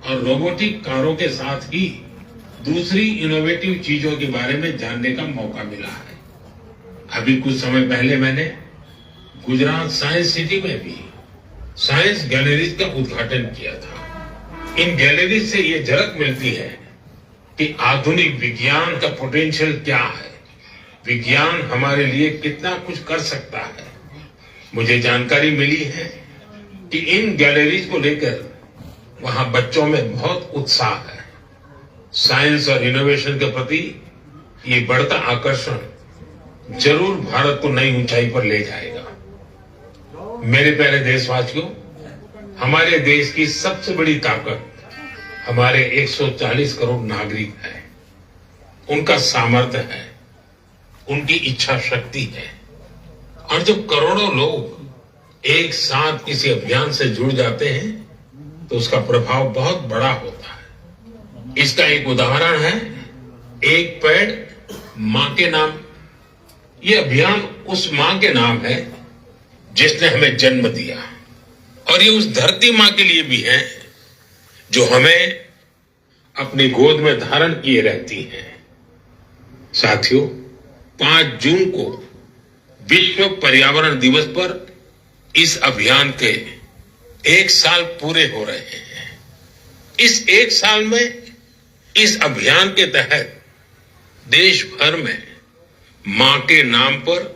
और रोबोटिक कारों के साथ ही दूसरी इनोवेटिव चीजों के बारे में जानने का मौका मिला है। अभी कुछ समय पहले मैंने गुजरात साइंस सिटी में भी साइंस गैलरीज का उद्घाटन किया था। इन गैलरीज से ये झलक मिलती है कि आधुनिक विज्ञान का पोटेंशियल क्या है, विज्ञान हमारे लिए कितना कुछ कर सकता है। मुझे जानकारी मिली है कि इन गैलरीज को लेकर वहां बच्चों में बहुत उत्साह है। साइंस और इनोवेशन के प्रति ये बढ़ता आकर्षण जरूर भारत को नई ऊंचाई पर ले जाएगा। मेरे प्यारे देशवासियों, हमारे देश की सबसे बड़ी ताकत हमारे 140 करोड़ नागरिक हैं, उनका सामर्थ्य है, उनकी इच्छा शक्ति है। और जब करोड़ों लोग एक साथ किसी अभियान से जुड़ जाते हैं तो उसका प्रभाव बहुत बड़ा होता है। इसका एक उदाहरण है एक पेड़ मां के नाम। ये अभियान उस मां के नाम है जिसने हमें जन्म दिया, और ये उस धरती मां के लिए भी है जो हमें अपनी गोद में धारण किए रहती है। साथियों, 5 जून को विश्व पर्यावरण दिवस पर इस अभियान के 1 साल पूरे हो रहे हैं। इस 1 साल में इस अभियान के तहत देश भर में मां के नाम पर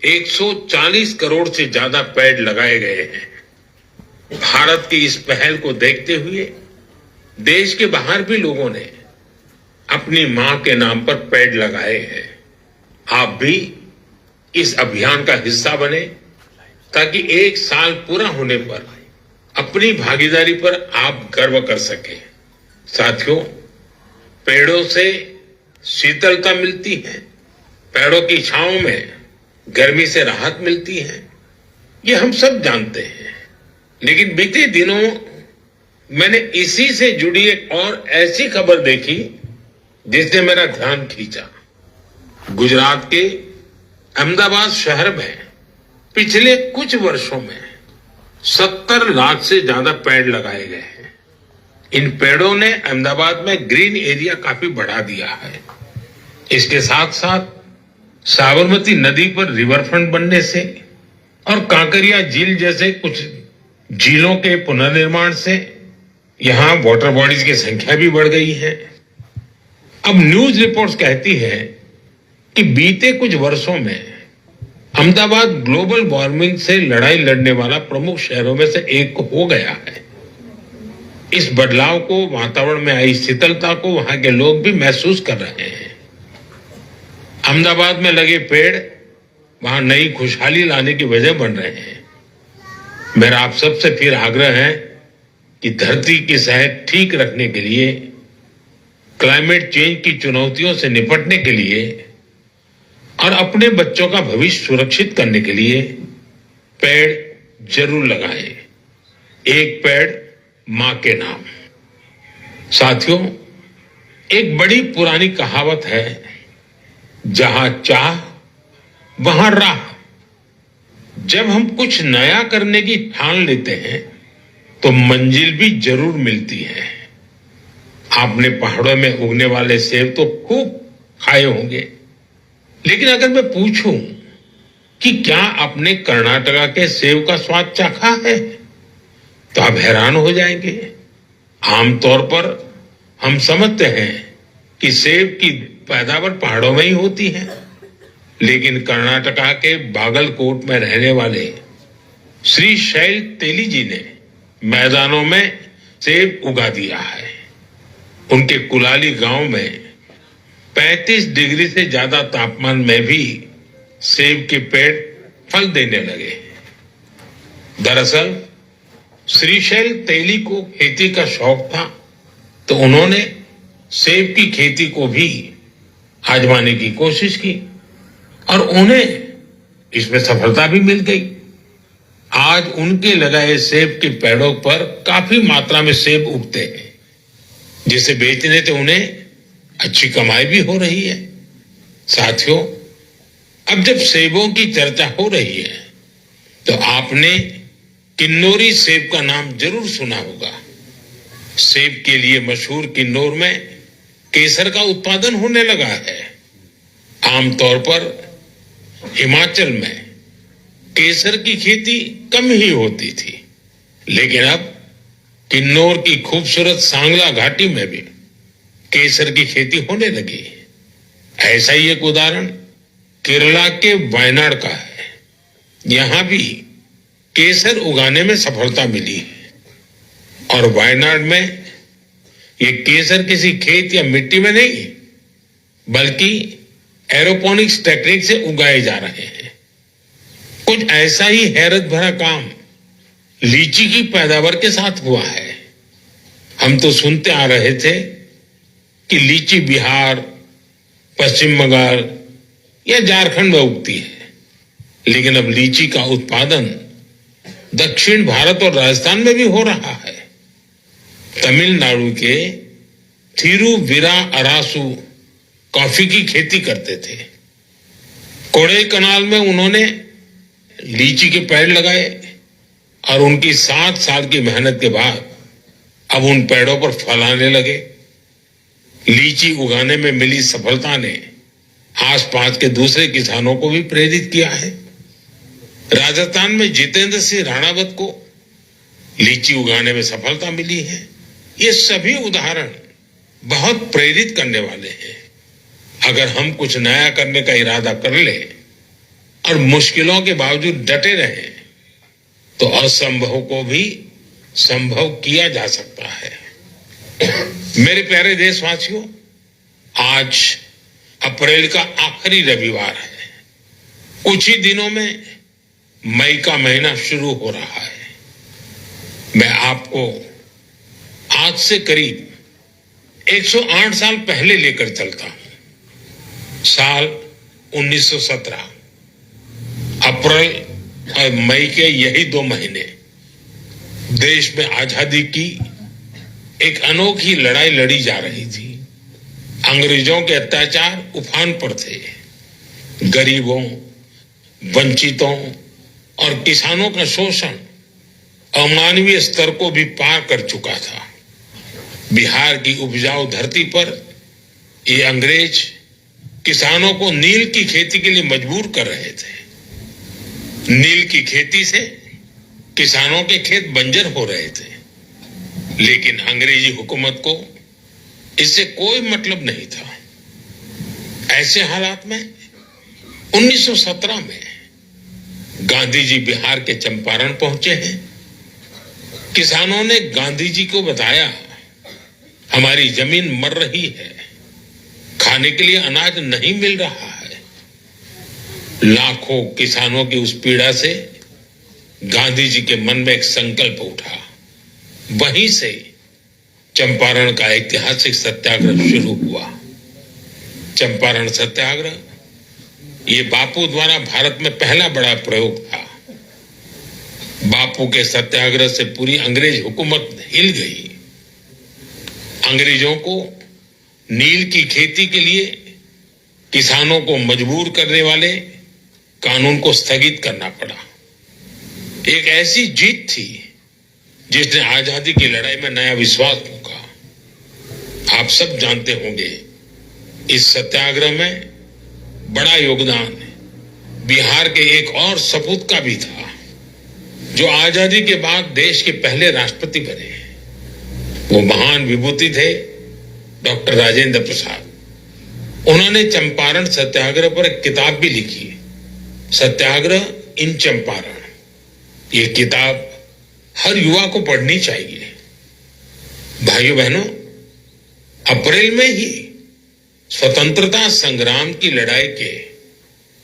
140 करोड़ से ज्यादा पेड़ लगाए गए हैं। भारत की इस पहल को देखते हुए देश के बाहर भी लोगों ने अपनी मां के नाम पर पेड़ लगाए हैं। आप भी इस अभियान का हिस्सा बने ताकि 1 साल पूरा होने पर अपनी भागीदारी पर आप गर्व कर सकें। साथियों, पेड़ों से शीतलता मिलती है, पेड़ों की छांव में गर्मी से राहत मिलती है, ये हम सब जानते हैं। लेकिन बीते दिनों मैंने इसी से जुड़ी एक और ऐसी खबर देखी जिसने मेरा ध्यान खींचा। गुजरात के अहमदाबाद शहर में पिछले कुछ वर्षों में 70 लाख से ज्यादा पेड़ लगाए गए हैं। इन पेड़ों ने अहमदाबाद में ग्रीन एरिया काफी बढ़ा दिया है। इसके साथ साथ साबरमती नदी पर रिवरफ्रंट बनने से और कांकरिया झील जैसे कुछ झीलों के पुनर्निर्माण से यहां वाटर बॉडीज की संख्या भी बढ़ गई है। अब न्यूज रिपोर्ट्स कहती है कि बीते कुछ वर्षों में अहमदाबाद ग्लोबल वार्मिंग से लड़ाई लड़ने वाला प्रमुख शहरों में से एक हो गया है। इस बदलाव को, वातावरण में आई शीतलता को वहां के लोग भी महसूस कर रहे हैं। अहमदाबाद में लगे पेड़ वहां नई खुशहाली लाने की वजह बन रहे हैं। मेरा आप सबसे फिर आग्रह है कि धरती की सेहत ठीक रखने के लिए, क्लाइमेट चेंज की चुनौतियों से निपटने के लिए और अपने बच्चों का भविष्य सुरक्षित करने के लिए पेड़ जरूर लगाएं। एक पेड़ मां के नाम। साथियों, एक बड़ी पुरानी कहावत है, जहां चाह वहां राह। जब हम कुछ नया करने की ठान लेते हैं तो मंजिल भी जरूर मिलती है। आपने पहाड़ों में उगने वाले सेब तो खूब खाए होंगे, लेकिन अगर मैं पूछूं कि क्या आपने कर्नाटका के सेब का स्वाद चाखा है तो आप हैरान हो जाएंगे। आमतौर पर हम समझते हैं कि सेब की पैदावार पहाड़ों में ही होती है, लेकिन कर्नाटका के बागलकोट में रहने वाले श्री शैल तेली जी ने मैदानों में सेब उगा दिया है। उनके कुलाली गांव में 35 डिग्री से ज्यादा तापमान में भी सेब के पेड़ फल देने लगे। दरअसल श्रीशैल तेली को खेती का शौक था, तो उन्होंने सेब की खेती को भी आजमाने की कोशिश की और उन्हें इसमें सफलता भी मिल गई। आज उनके लगाए सेब के पेड़ों पर काफी मात्रा में सेब उगते हैं, जिसे बेचने से उन्हें अच्छी कमाई भी हो रही है। साथियों, अब जब सेबों की चर्चा हो रही है तो आपने किन्नौरी सेब का नाम जरूर सुना होगा। सेब के लिए मशहूर किन्नौर में केसर का उत्पादन होने लगा है। आमतौर पर हिमाचल में केसर की खेती कम ही होती थी, लेकिन अब किन्नौर की खूबसूरत सांगला घाटी में भी केसर की खेती होने लगी। ऐसा ही एक उदाहरण केरला के वायनाड का है। यहां भी केसर उगाने में सफलता मिली है और वायनाड में ये केसर किसी खेत या मिट्टी में नहीं, बल्कि एरोपोनिक्स टेक्निक से उगाए जा रहे हैं। कुछ ऐसा ही हैरत भरा काम लीची की पैदावार के साथ हुआ है। हम तो सुनते आ रहे थे कि लीची बिहार, पश्चिम बंगाल या झारखंड में उगती है, लेकिन अब लीची का उत्पादन दक्षिण भारत और राजस्थान में भी हो रहा है। तमिलनाडु के थिरुविरा अरासु कॉफी की खेती करते थे। कोड़ई कनाल में उन्होंने लीची के पेड़ लगाए और उनकी 7 साल की मेहनत के बाद अब उन पेड़ों पर फल आने लगे। लीची उगाने में मिली सफलता ने आसपास के दूसरे किसानों को भी प्रेरित किया है। राजस्थान में जितेंद्र सिंह राणावत को लीची उगाने में सफलता मिली है। ये सभी उदाहरण बहुत प्रेरित करने वाले हैं। अगर हम कुछ नया करने का इरादा कर ले और मुश्किलों के बावजूद डटे रहें, तो असंभव को भी संभव किया जा सकता है। मेरे प्यारे देशवासियों, आज अप्रैल का आखिरी रविवार है। कुछ ही दिनों में मई का महीना शुरू हो रहा है। मैं आपको आज से करीब 108 साल पहले लेकर चलता हूं। साल 1917। अप्रैल और मई के यही 2 महीने देश में आजादी की एक अनोखी लड़ाई लड़ी जा रही थी। अंग्रेजों के अत्याचार उफान पर थे। गरीबों, वंचितों और किसानों का शोषण अमानवीय स्तर को भी पार कर चुका था। बिहार की उपजाऊ धरती पर ये अंग्रेज किसानों को नील की खेती के लिए मजबूर कर रहे थे। नील की खेती से किसानों के खेत बंजर हो रहे थे, लेकिन अंग्रेजी हुकूमत को इससे कोई मतलब नहीं था। ऐसे हालात में 1917 में गांधी जी बिहार के चंपारण पहुंचे हैं। किसानों ने गांधी जी को बताया, हमारी जमीन मर रही है, खाने के लिए अनाज नहीं मिल रहा है। लाखों किसानों की उस पीड़ा से गांधी जी के मन में एक संकल्प उठा। वहीं से चंपारण का ऐतिहासिक सत्याग्रह शुरू हुआ। चंपारण सत्याग्रह ये बापू द्वारा भारत में पहला बड़ा प्रयोग था। बापू के सत्याग्रह से पूरी अंग्रेज हुकूमत हिल गई। अंग्रेजों को नील की खेती के लिए किसानों को मजबूर करने वाले कानून को स्थगित करना पड़ा। एक ऐसी जीत थी जिसने आजादी की लड़ाई में नया विश्वास फूंका। आप सब जानते होंगे, इस सत्याग्रह में बड़ा योगदान बिहार के एक और सपूत का भी था, जो आजादी के बाद देश के पहले राष्ट्रपति बने। वो महान विभूति थे डॉक्टर राजेंद्र प्रसाद। उन्होंने चंपारण सत्याग्रह पर एक किताब भी लिखी, सत्याग्रह इन चंपारण। ये किताब हर युवा को पढ़नी चाहिए। भाइयों बहनों, अप्रैल में ही स्वतंत्रता संग्राम की लड़ाई के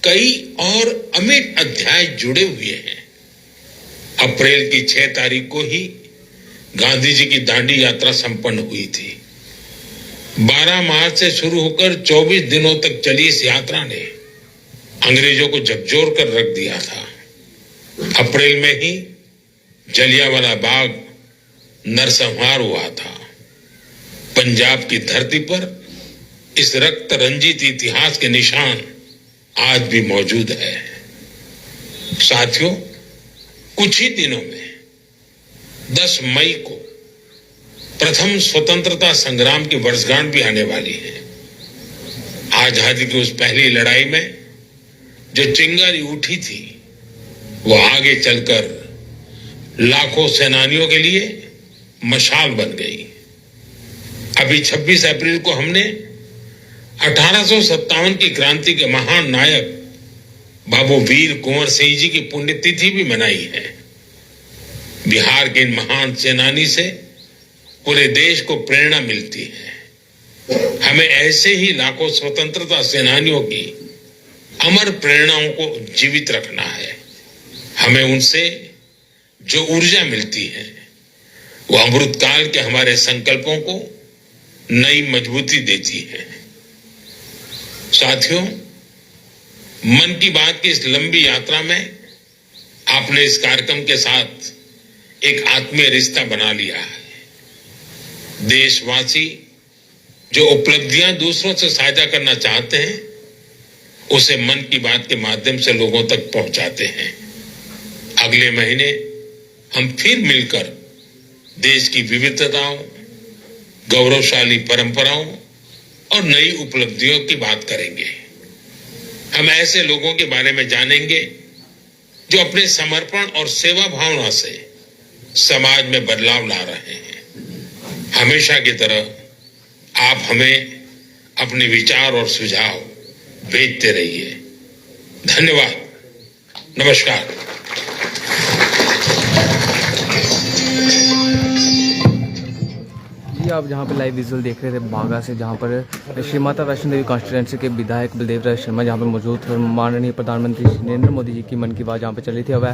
कई और अमिट अध्याय जुड़े हुए हैं। अप्रैल की 6 तारीख को ही गांधी जी की दांडी यात्रा संपन्न हुई थी। 12 मार्च से शुरू होकर 24 दिनों तक चली इस यात्रा ने अंग्रेजों को झकझोर कर रख दिया था। अप्रैल में ही जलियांवाला बाग नरसंहार हुआ था। पंजाब की धरती पर इस रक्त रंजित इतिहास के निशान आज भी मौजूद है। साथियों, कुछ ही दिनों में 10 मई को प्रथम स्वतंत्रता संग्राम की वर्षगांठ भी आने वाली है। आजादी की उस पहली लड़ाई में जो चिंगारी उठी थी वो आगे चलकर लाखों सेनानियों के लिए मशाल बन गई। अभी 26 अप्रैल को हमने 1857 की क्रांति के महान नायक बाबू वीर कुंवर सिंह जी की पुण्यतिथि भी मनाई है। बिहार के इन महान सेनानी से पूरे देश को प्रेरणा मिलती है। हमें ऐसे ही लाखों स्वतंत्रता सेनानियों की अमर प्रेरणाओं को जीवित रखना है। हमें उनसे जो ऊर्जा मिलती है वो अमृतकाल के हमारे संकल्पों को नई मजबूती देती है। साथियों, मन की बात की इस लंबी यात्रा में आपने इस कार्यक्रम के साथ एक आत्मीय रिश्ता बना लिया है। देशवासी जो उपलब्धियां दूसरों से साझा करना चाहते हैं उसे मन की बात के माध्यम से लोगों तक पहुंचाते हैं। अगले महीने हम फिर मिलकर देश की विविधताओं, गौरवशाली परंपराओं और नई उपलब्धियों की बात करेंगे। हम ऐसे लोगों के बारे में जानेंगे जो अपने समर्पण और सेवा भावना से समाज में बदलाव ला रहे हैं। हमेशा की तरह आप हमें अपने विचार और सुझाव भेजते रहिए। धन्यवाद। नमस्कार। जी, आप जहां पर लाइव विजुअल देख रहे थे बागा से, जहां पर श्री माता वैष्णो देवी कॉन्स्टिट्यूंसी के विधायक बलदेव राज शर्मा जहां पर मौजूद थे। माननीय प्रधानमंत्री नरेंद्र मोदी जी की मन की बात जहां पर चली थी अब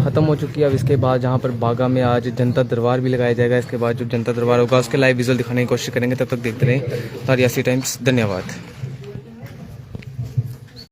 खत्म हो चुकी है। अब इसके बाद जहां पर बागा में आज जनता दरबार भी लगाया जाएगा। इसके बाद जो जनता दरबार होगा उसके लाइव विजुअल दिखाने की कोशिश करेंगे। तब तक देखते रहें तारियासी टाइम्स। धन्यवाद।